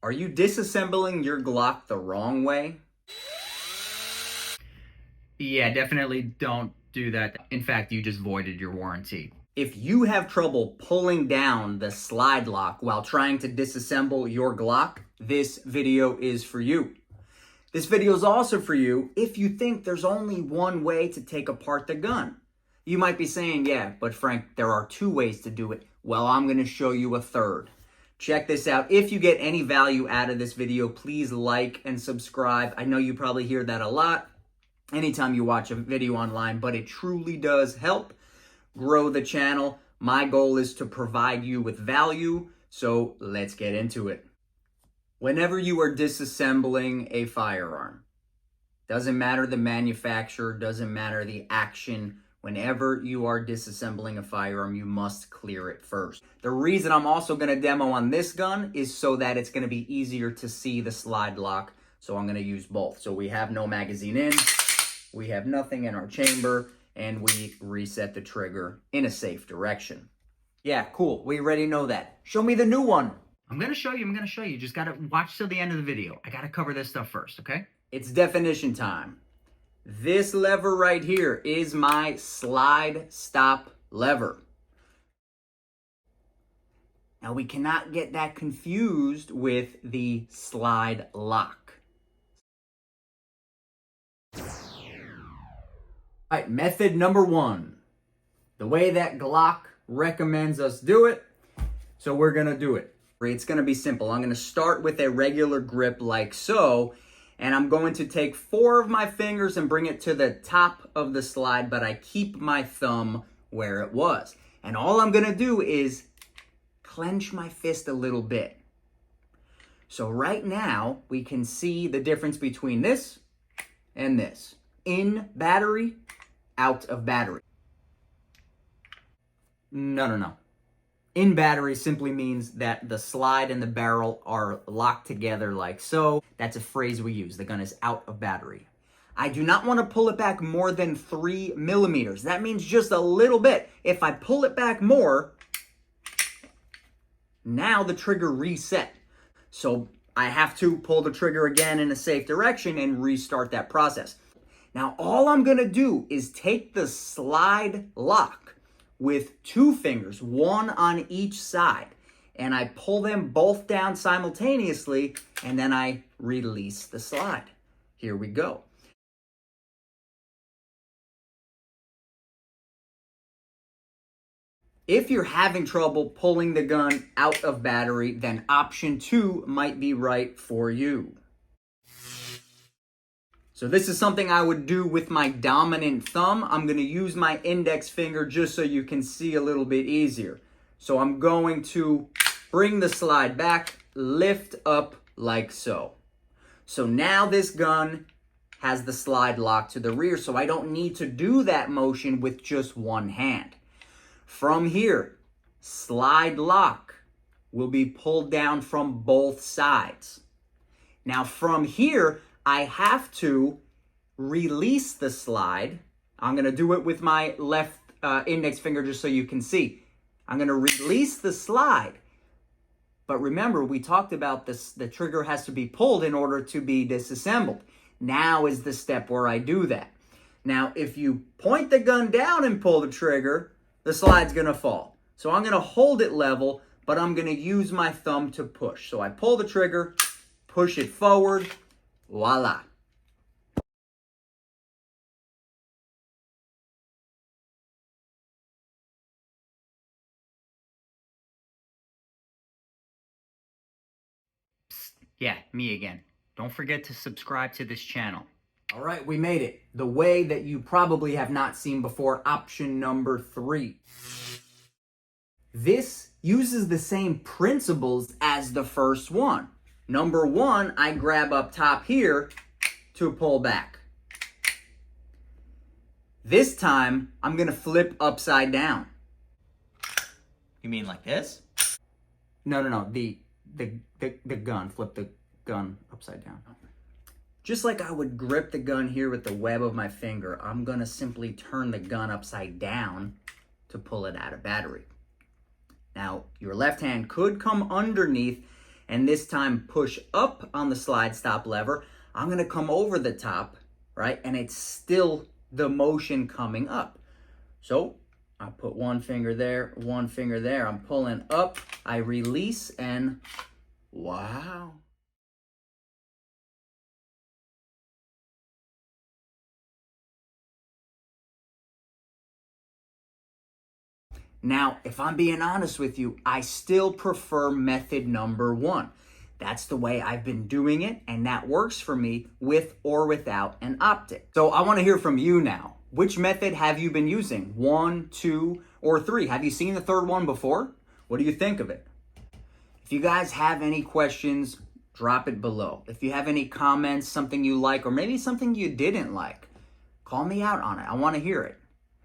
Are you disassembling your Glock the wrong way? Yeah, definitely don't do that. In fact, you just voided your warranty. If you have trouble pulling down the slide lock while trying to disassemble your Glock, this video is for you. This video is also for you if you think there's only one way to take apart the gun. You might be saying, yeah, but Frank, there are two ways to do it. Well, I'm going to show you a third. Check this out. If you get any value out of this video, please like and subscribe. I know you probably hear that a lot anytime you watch a video online, but it truly does help grow the channel. My goal is to provide you with value, so let's get into it. Whenever you are disassembling a firearm, doesn't matter the manufacturer, doesn't matter the action, whenever you are disassembling a firearm, you must clear it first. The reason I'm also going to demo on this gun is so that it's going to be easier to see the slide lock, so I'm going to use both. So we have no magazine in, we have nothing in our chamber, and we reset the trigger in a safe direction. Yeah, cool. We already know that. Show me the new one. I'm gonna show you. You just gotta watch till the end of the video. I gotta cover this stuff first, okay? It's definition time. This lever right here is my slide stop lever. Now we cannot get that confused with the slide lock. All right, method number one. The way that Glock recommends us do it, so we're gonna do it. It's gonna be simple. I'm gonna start with a regular grip like so, and I'm going to take 4 of my fingers and bring it to the top of the slide, but I keep my thumb where it was. And all I'm gonna do is clench my fist a little bit. So right now, we can see the difference between this and this. In battery, out of battery. No. In battery simply means that the slide and the barrel are locked together like so. That's a phrase we use. The gun is out of battery. I do not want to pull it back more than 3 millimeters. That means just a little bit. If I pull it back more, now the trigger reset. So I have to pull the trigger again in a safe direction and restart that process. Now all I'm going to do is take the slide lock with 2 fingers, 1 on each side, and I pull them both down simultaneously, and then I release the slide. Here we go. If you're having trouble pulling the gun out of battery, then option 2 might be right for you. So this is something I would do with my dominant thumb. I'm going to use my index finger just so you can see a little bit easier. So I'm going to bring the slide back, lift up like so. So now this gun has the slide locked to the rear, so I don't need to do that motion with just one hand. From here, slide lock will be pulled down from both sides. Now from here, I have to release the slide. I'm going to do it with my left index finger just so you can see. I'm going to release the slide. But remember, we talked about this, the trigger has to be pulled in order to be disassembled. Now is the step where I do that. Now, if you point the gun down and pull the trigger, the slide's going to fall. So I'm going to hold it level, but I'm going to use my thumb to push. So I pull the trigger, push it forward. Voila. Yeah, me again. Don't forget to subscribe to this channel. All right, we made it. The way that you probably have not seen before, option number 3. This uses the same principles as the first one. Number 1, I grab up top here to pull back. This time, I'm going to flip upside down. You mean like this? No. The gun. Flip the gun upside down. Just like I would grip the gun here with the web of my finger, I'm going to simply turn the gun upside down to pull it out of battery. Now, your left hand could come underneath and this time push up on the slide stop lever, I'm gonna come over the top, right? And it's still the motion coming up. So I put one finger there, one finger there. I'm pulling up, I release, and wow. Now, if I'm being honest with you, I still prefer method number one. That's the way I've been doing it, and that works for me with or without an optic. So I want to hear from you now. Which method have you been using? 1, 2, or 3? Have you seen the third one before? What do you think of it? If you guys have any questions, drop it below. If you have any comments, something you like, or maybe something you didn't like, call me out on it. I want to hear it.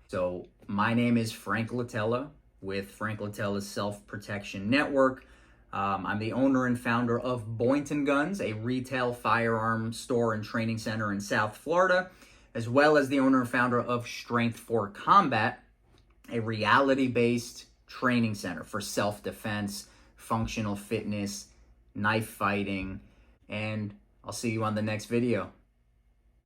So my name is Frank Latella with Frank Latella's Self-Protection Network. I'm the owner and founder of Boynton Guns, a retail firearm store and training center in South Florida, as well as the owner and founder of Strength for Combat, a reality-based training center for self-defense, functional fitness, knife fighting, and I'll see you on the next video.